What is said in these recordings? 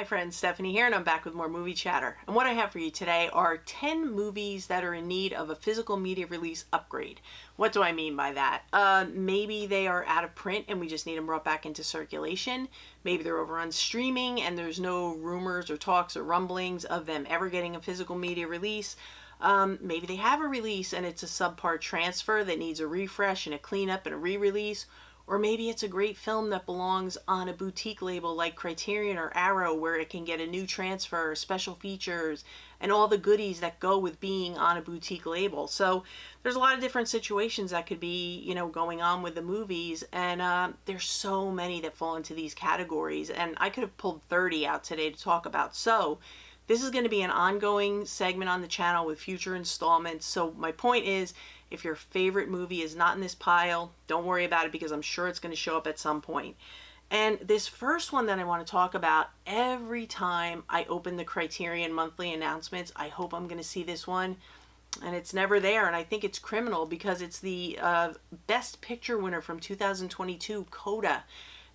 Hi friends, Stephanie here, and I'm back with more movie chatter. And what I have for you today are 10 movies that are in need of a physical media release upgrade. What do I mean by that? Maybe they are out of print and we just need them brought back into circulation. Maybe they're over on streaming and there's no rumors or talks or rumblings of them ever getting a physical media release. Maybe they have a release and it's a subpar transfer that needs a refresh and a cleanup and a re-release. Or maybe it's a great film that belongs on a boutique label like Criterion or Arrow, where it can get a new transfer, special features, and all the goodies that go with being on a boutique label. So there's a lot of different situations that could be, going on with the movies. And there's so many that fall into these categories. And I could have pulled 30 out today to talk about. So this is going to be an ongoing segment on the channel with future installments. So my point is, if your favorite movie is not in this pile, don't worry about it because I'm sure it's going to show up at some point. And this first one that I want to talk about, every time I open the Criterion monthly announcements, I hope I'm going to see this one. And it's never there. And I think it's criminal because it's the Best Picture winner from 2022, Koda.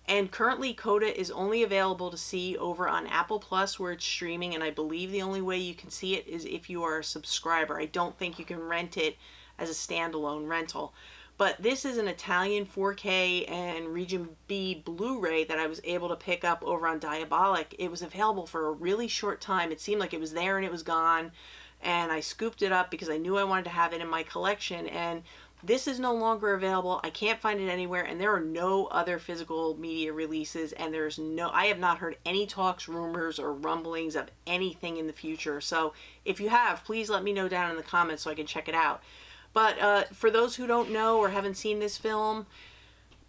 And currently Koda is only available to see over on Apple Plus where it's streaming. And I believe the only way you can see it is if you are a subscriber. I don't think you can rent it as a standalone rental. But this is an Italian 4K and Region B Blu-ray that I was able to pick up over on Diabolic. It was available for a really short time. It seemed like it was there and it was gone. And I scooped it up because I knew I wanted to have it in my collection. And this is no longer available. I can't find it anywhere. And there are no other physical media releases. And I have not heard any talks, rumors, or rumblings of anything in the future. So if you have, please let me know down in the comments so I can check it out. But for those who don't know or haven't seen this film,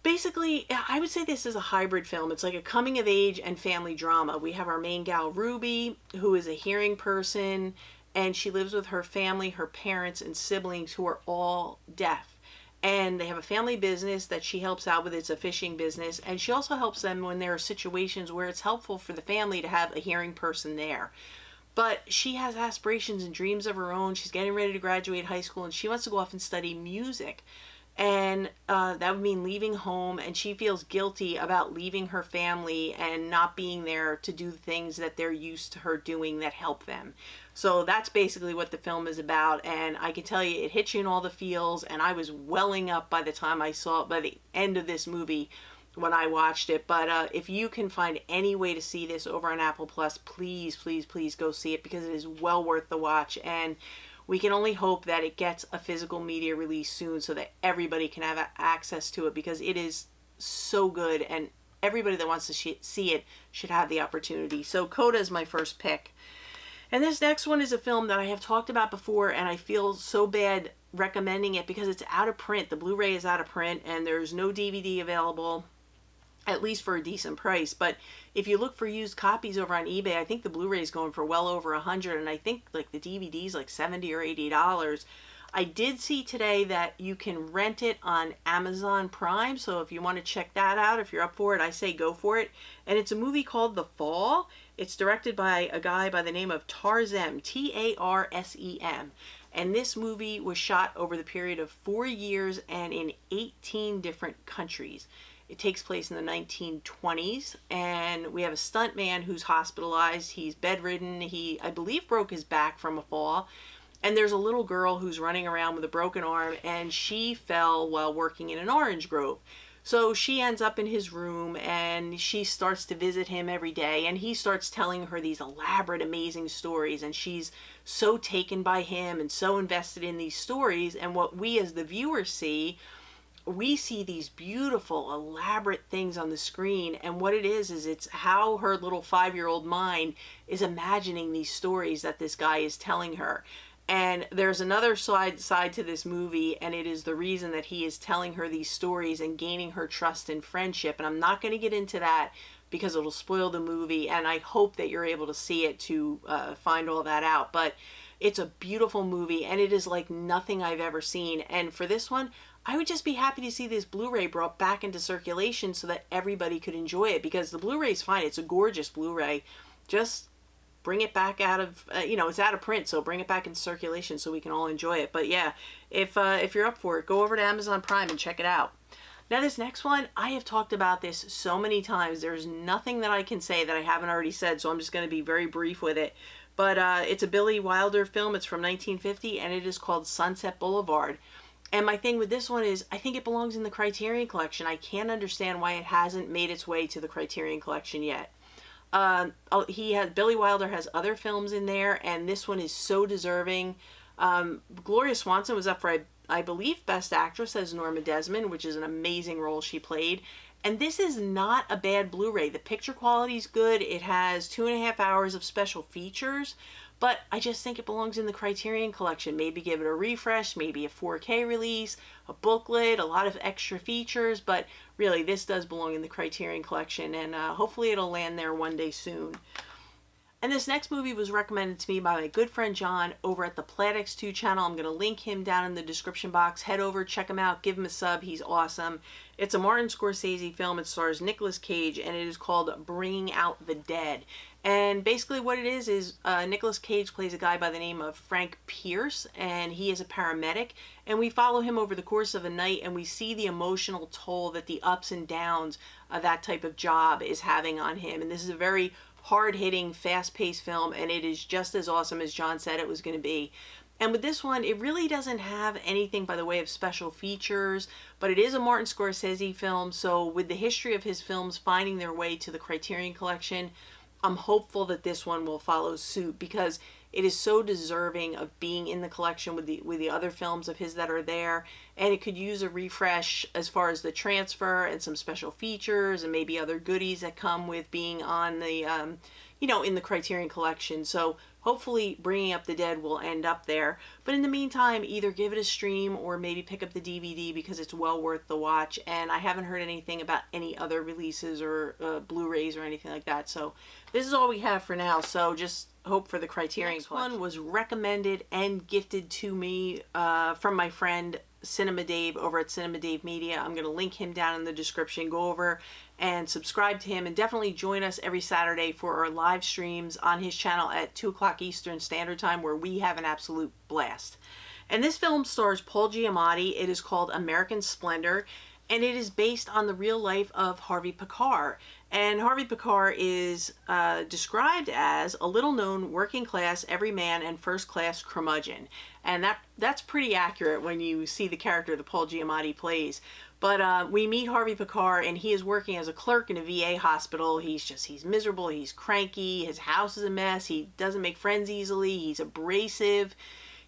basically, I would say this is a hybrid film. It's like a coming of age and family drama. We have our main gal, Ruby, who is a hearing person, and she lives with her family, her parents, and siblings who are all deaf. And they have a family business that she helps out with. It's a fishing business. And she also helps them when there are situations where it's helpful for the family to have a hearing person there. But she has aspirations and dreams of her own. She's getting ready to graduate high school and she wants to go off and study music. And that would mean leaving home, and she feels guilty about leaving her family and not being there to do things that they're used to her doing that help them. So that's basically what the film is about, and I can tell you it hits you in all the feels, and I was welling up by the time I saw it, by the end of this movie when I watched it. But if you can find any way to see this over on Apple Plus, please, please, please go see it because it is well worth the watch. And we can only hope that it gets a physical media release soon so that everybody can have access to it because it is so good and everybody that wants to see it should have the opportunity. So Koda is my first pick. And this next one is a film that I have talked about before and I feel so bad recommending it because it's out of print. The Blu-ray is out of print and there's no DVD available, at least for a decent price. But if you look for used copies over on eBay, I think the Blu-ray is going for well over $100, and I think like the DVD is like $70 or $80. I did see today that you can rent it on Amazon Prime, so if you want to check that out, if you're up for it, I say go for it. And it's a movie called The Fall. It's directed by a guy by the name of Tarsem, Tarsem. And this movie was shot over the period of 4 years and in 18 different countries. It takes place in the 1920s, and we have a stuntman who's hospitalized. He's bedridden. He, I believe, broke his back from a fall. And there's a little girl who's running around with a broken arm, and she fell while working in an orange grove. So she ends up in his room, and she starts to visit him every day, and he starts telling her these elaborate, amazing stories, and she's so taken by him and so invested in these stories. And what we as the viewer see, we see these beautiful, elaborate things on the screen, and what it is it's how her little 5-year-old mind is imagining these stories that this guy is telling her. And there's another side to this movie, and it is the reason that he is telling her these stories and gaining her trust and friendship. And I'm not going to get into that because it'll spoil the movie, and I hope that you're able to see it to find all that out. But it's a beautiful movie, and it is like nothing I've ever seen. And for this one, I would just be happy to see this Blu-ray brought back into circulation so that everybody could enjoy it, because the Blu-ray is fine. It's a gorgeous Blu-ray. Just bring it back out of, it's out of print, so bring it back into circulation so we can all enjoy it. But yeah, if you're up for it, go over to Amazon Prime and check it out. Now this next one, I have talked about this so many times. There's nothing that I can say that I haven't already said, so I'm just going to be very brief with it. But it's a Billy Wilder film. It's from 1950, and it is called Sunset Boulevard. And my thing with this one is, I think it belongs in the Criterion Collection. I can't understand why it hasn't made its way to the Criterion Collection yet. Billy Wilder has other films in there, and this one is so deserving. Gloria Swanson was up for, I believe, Best Actress as Norma Desmond, which is an amazing role she played. And this is not a bad Blu-ray. The picture quality is good. It has 2.5 hours of special features, but I just think it belongs in the Criterion Collection. Maybe give it a refresh, maybe a 4K release, a booklet, a lot of extra features, but really this does belong in the Criterion Collection, and hopefully it'll land there one day soon. And this next movie was recommended to me by my good friend John over at the PLAIDx2 channel. I'm going to link him down in the description box. Head over, check him out, give him a sub. He's awesome. It's a Martin Scorsese film. It stars Nicolas Cage, and it is called Bringing Out the Dead. And basically what it is Nicolas Cage plays a guy by the name of Frank Pierce, and he is a paramedic. And we follow him over the course of a night, and we see the emotional toll that the ups and downs of that type of job is having on him. And this is a very hard-hitting, fast-paced film, and it is just as awesome as John said it was going to be. And with this one, it really doesn't have anything by the way of special features, but it is a Martin Scorsese film, so with the history of his films finding their way to the Criterion Collection, I'm hopeful that this one will follow suit, because it is so deserving of being in the collection with the other films of his that are there, and it could use a refresh as far as the transfer and some special features and maybe other goodies that come with being on the in the Criterion Collection. So hopefully Bringing Up the Dead will end up there, but in the meantime either give it a stream or maybe pick up the DVD, because it's well worth the watch. And I haven't heard anything about any other releases or Blu-rays or anything like that, so this is all we have for now. So just hope for the Criterion Collection. Next one was recommended and gifted to me from my friend Cinema Dave over at Cinema Dave Media. I'm going to link him down in the description. Go over and subscribe to him, and definitely join us every Saturday for our live streams on his channel at 2 o'clock Eastern Standard Time, where we have an absolute blast. And this film stars Paul Giamatti. It is called American Splendor, and it is based on the real life of Harvey Pekar. And Harvey Pekar is described as a little-known working-class, everyman, and first-class curmudgeon. And that's pretty accurate when you see the character that Paul Giamatti plays. But we meet Harvey Pekar, and he is working as a clerk in a VA hospital. He's miserable, he's cranky, his house is a mess, he doesn't make friends easily, he's abrasive,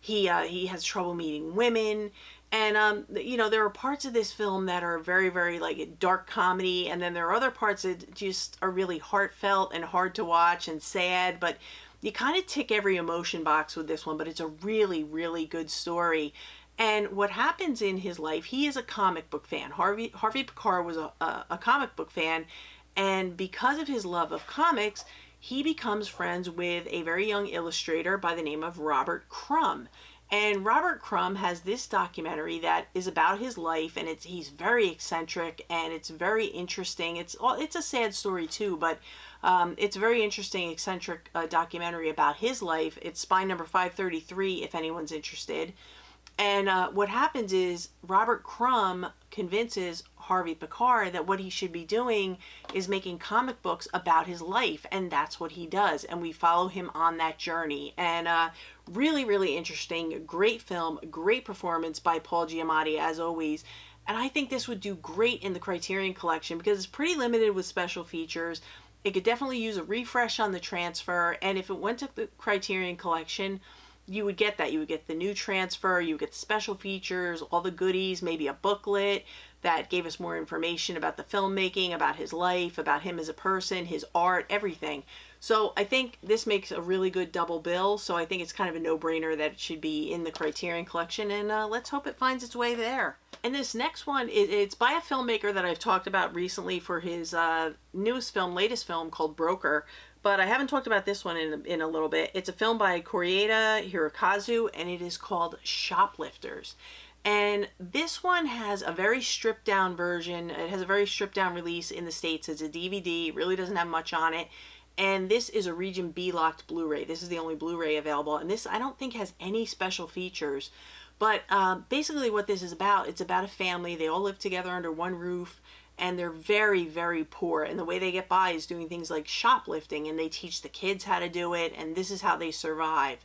he has trouble meeting women. And, there are parts of this film that are very, very, like, dark comedy, and then there are other parts that just are really heartfelt and hard to watch and sad, but you kind of tick every emotion box with this one, but it's a really, really good story. And what happens in his life, he is a comic book fan. Harvey Pekar was a comic book fan, and because of his love of comics, he becomes friends with a very young illustrator by the name of Robert Crumb. And Robert Crumb has this documentary that is about his life, and he's very eccentric, and it's very interesting. It's a sad story too, but it's a very interesting, eccentric documentary about his life. It's Spine number 533 if anyone's interested. And what happens is Robert Crumb convinces Harvey Pekar that what he should be doing is making comic books about his life, and that's what he does. And we follow him on that journey. And really, really interesting, great film, great performance by Paul Giamatti as always. And I think this would do great in the Criterion Collection because it's pretty limited with special features. It could definitely use a refresh on the transfer, and if it went to the Criterion Collection, you would get that. You would get the new transfer, you would get the special features, all the goodies, maybe a booklet that gave us more information about the filmmaking, about his life, about him as a person, his art, everything. So I think this makes a really good double bill, so I think it's kind of a no-brainer that it should be in the Criterion Collection, and let's hope it finds its way there. And this next one, it's by a filmmaker that I've talked about recently for his latest film called Broker. But I haven't talked about this one in a little bit. It's a film by Koda Hirokazu, and it is called Shoplifters. And this one has a very stripped down version. It has a very stripped down release in the States. It's a DVD. It really doesn't have much on it. And this is a Region B locked Blu-ray. This is the only Blu-ray available. And this I don't think has any special features. But basically what this is about, it's about a family. They all live together under one roof, and they're very, very poor. And the way they get by is doing things like shoplifting, and they teach the kids how to do it, and this is how they survive.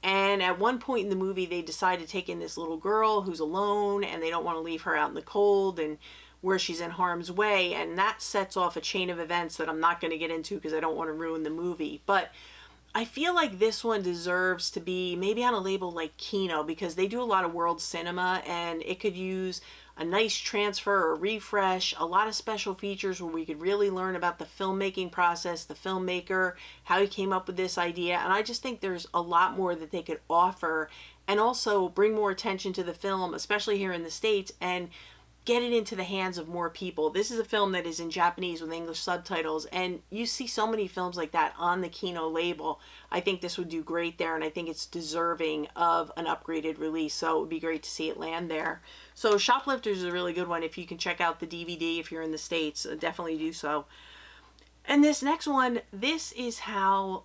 And at one point in the movie, they decide to take in this little girl who's alone, and they don't want to leave her out in the cold and where she's in harm's way. And that sets off a chain of events that I'm not going to get into because I don't want to ruin the movie. But I feel like this one deserves to be maybe on a label like Kino, because they do a lot of world cinema, and it could use a nice transfer or refresh, a lot of special features where we could really learn about the filmmaking process, the filmmaker, how he came up with this idea. And I just think there's a lot more that they could offer, and also bring more attention to the film, especially here in the States, and get it into the hands of more people. This is a film that is in Japanese with English subtitles, and you see so many films like that on the Kino label. I think this would do great there, and I think it's deserving of an upgraded release, so it would be great to see it land there. So Shoplifters is a really good one. If you can check out the DVD if you're in the States, definitely do so. And this next one, this is how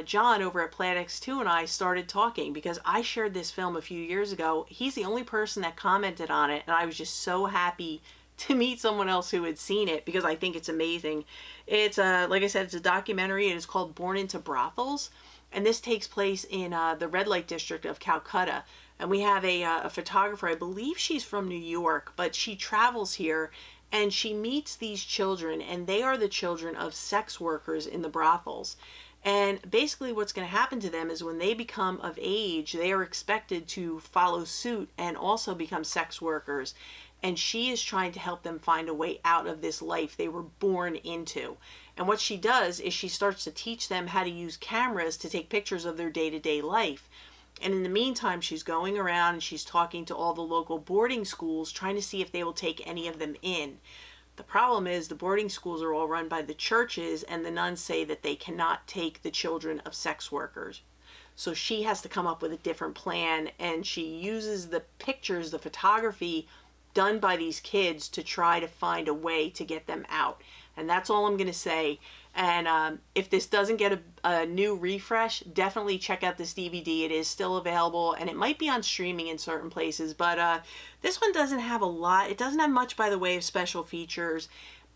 John over at PlaidX2 and I started talking, because I shared this film a few years ago. He's the only person that commented on it, and I was just so happy to meet someone else who had seen it, because I think it's amazing. It's, like I said, it's a documentary. It is called Born into Brothels, and this takes place in the red light district of Calcutta. And we have a photographer, I believe she's from New York, but she travels here, and she meets these children, and they are the children of sex workers in the brothels. And basically what's going to happen to them is when they become of age, they are expected to follow suit and also become sex workers. And she is trying to help them find a way out of this life they were born into. And what she does is she starts to teach them how to use cameras to take pictures of their day-to-day life. And in the meantime, she's going around and she's talking to all the local boarding schools, trying to see if they will take any of them in. The problem is the boarding schools are all run by the churches, and the nuns say that they cannot take the children of sex workers. So she has to come up with a different plan, and she uses the pictures, the photography done by these kids to try to find a way to get them out. And that's all I'm going to say. And if this doesn't get a new refresh, definitely check out this DVD. It is still available, and it might be on streaming in certain places. But this one doesn't have a lot. It doesn't have much by the way of special features.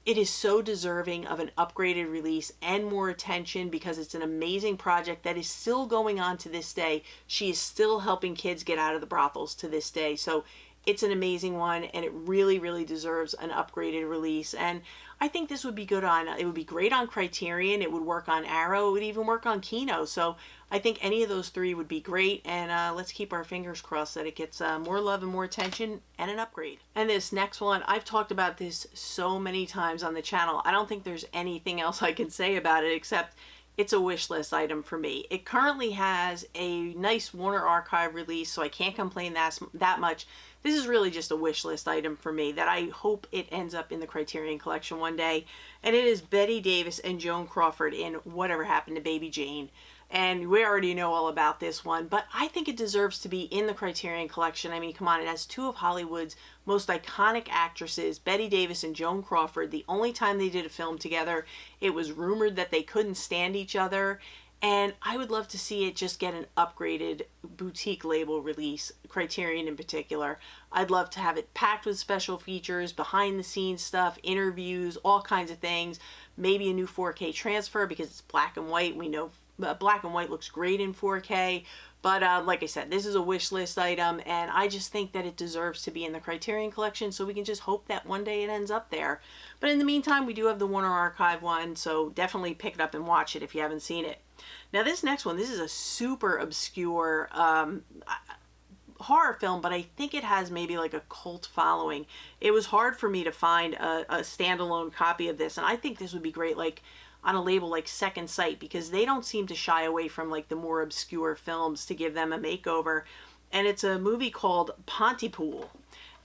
It is so deserving of an upgraded release and more attention, because it's an amazing project that is still going on to this day. She is still helping kids get out of the brothels to this day. So it's an amazing one, and it really, really deserves an upgraded release. And I think this would be good on, it would be great on Criterion, it would work on Arrow, it would even work on Kino. So I think any of those three would be great, and let's keep our fingers crossed that it gets more love and more attention and an upgrade. And this next one, I've talked about this so many times on the channel. I don't think there's anything else I can say about it except it's a wish list item for me. It currently has a nice Warner Archive release, so I can't complain that much. This is really just a wish list item for me that I hope it ends up in the Criterion Collection one day. And it is Bette Davis and Joan Crawford in Whatever Happened to Baby Jane. And we already know all about this one, but I think it deserves to be in the Criterion Collection. I mean, come on, it has two of Hollywood's most iconic actresses, Bette Davis and Joan Crawford. The only time they did a film together, it was rumored that they couldn't stand each other. And I would love to see it just get an upgraded boutique label release, Criterion in particular. I'd love to have it packed with special features, behind the scenes stuff, interviews, all kinds of things. Maybe a new 4K transfer because it's black and white. We know black and white looks great in 4K. But like I said, this is a wish list item, and I just think that it deserves to be in the Criterion Collection, so we can just hope that one day it ends up there. But in the meantime, we do have the Warner Archive one, so definitely pick it up and watch it if you haven't seen it. Now this next one, this is a super obscure horror film, but I think it has maybe like a cult following. It was hard for me to find a standalone copy of this, and I think this would be great like on a label like Second Sight, because they don't seem to shy away from like the more obscure films to give them a makeover. And it's a movie called Ponty Pool.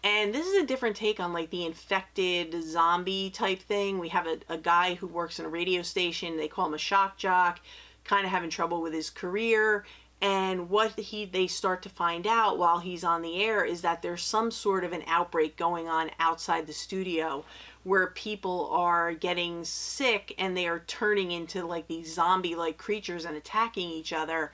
And this is a different take on like the infected zombie type thing. We have a guy who works in a radio station. They call him a shock jock, kind of having trouble with his career. And what they start to find out while he's on the air is that there's some sort of an outbreak going on outside the studio where people are getting sick and they are turning into like these zombie-like creatures and attacking each other.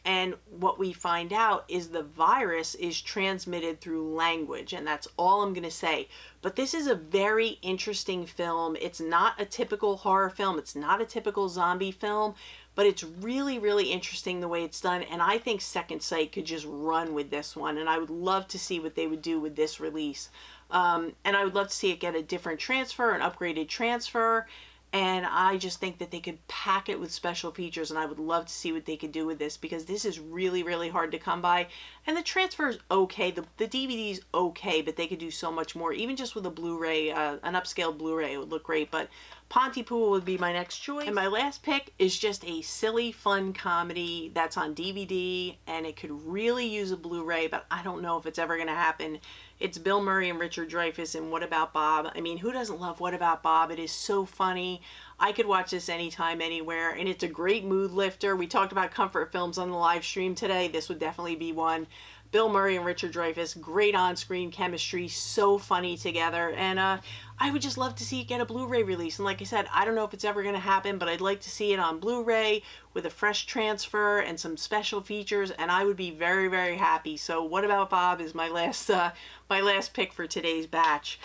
And what we find out is the virus is transmitted through language, and that's all I'm going to say. But this is a very interesting film. It's not a typical horror film. It's not a typical zombie film, but it's really, really interesting the way it's done. And I think Second Sight could just run with this one, and I would love to see what they would do with this release. And I would love to see it get a different transfer, an upgraded transfer. And I just think that they could pack it with special features, and I would love to see what they could do with this, because this is really, really hard to come by. And the transfer is okay. The DVD is okay, but they could do so much more. Even just with a Blu-ray, an upscaled Blu-ray, it would look great. But Ponty Pool would be my next choice. And my last pick is just a silly, fun comedy that's on DVD, and it could really use a Blu-ray, but I don't know if it's ever going to happen. It's Bill Murray and Richard Dreyfuss in What About Bob? I mean, who doesn't love What About Bob? It is so funny. I could watch this anytime, anywhere, and it's a great mood lifter. We talked about comfort films on the live stream today. This would definitely be one. Bill Murray and Richard Dreyfuss, great on-screen chemistry, so funny together, and I would just love to see it get a Blu-ray release. And like I said, I don't know if it's ever going to happen, but I'd like to see it on Blu-ray with a fresh transfer and some special features, and I would be very, very happy. So What About Bob is my last pick for today's batch.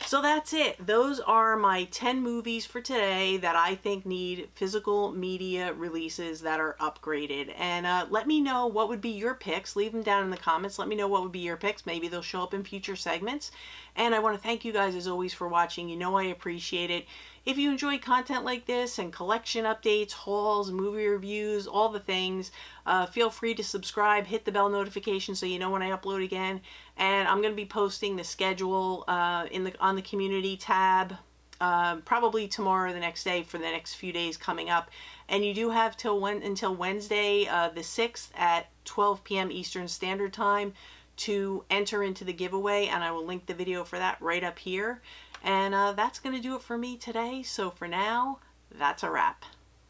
So that's it. Those are my 10 movies for today that I think need physical media releases that are upgraded. And let me know what would be your picks. Leave them down in the comments. Let me know what would be your picks. Maybe they'll show up in future segments. And I want to thank you guys as always for watching. You know I appreciate it. If you enjoy content like this and collection updates, hauls, movie reviews, all the things, feel free to subscribe, hit the bell notification so you know when I upload again. And I'm going to be posting the schedule on the community tab probably tomorrow or the next day for the next few days coming up. And you do have until Wednesday the 6th at 12 p.m. Eastern Standard Time to enter into the giveaway, and I will link the video for that right up here. And that's going to do it for me today. So for now, that's a wrap.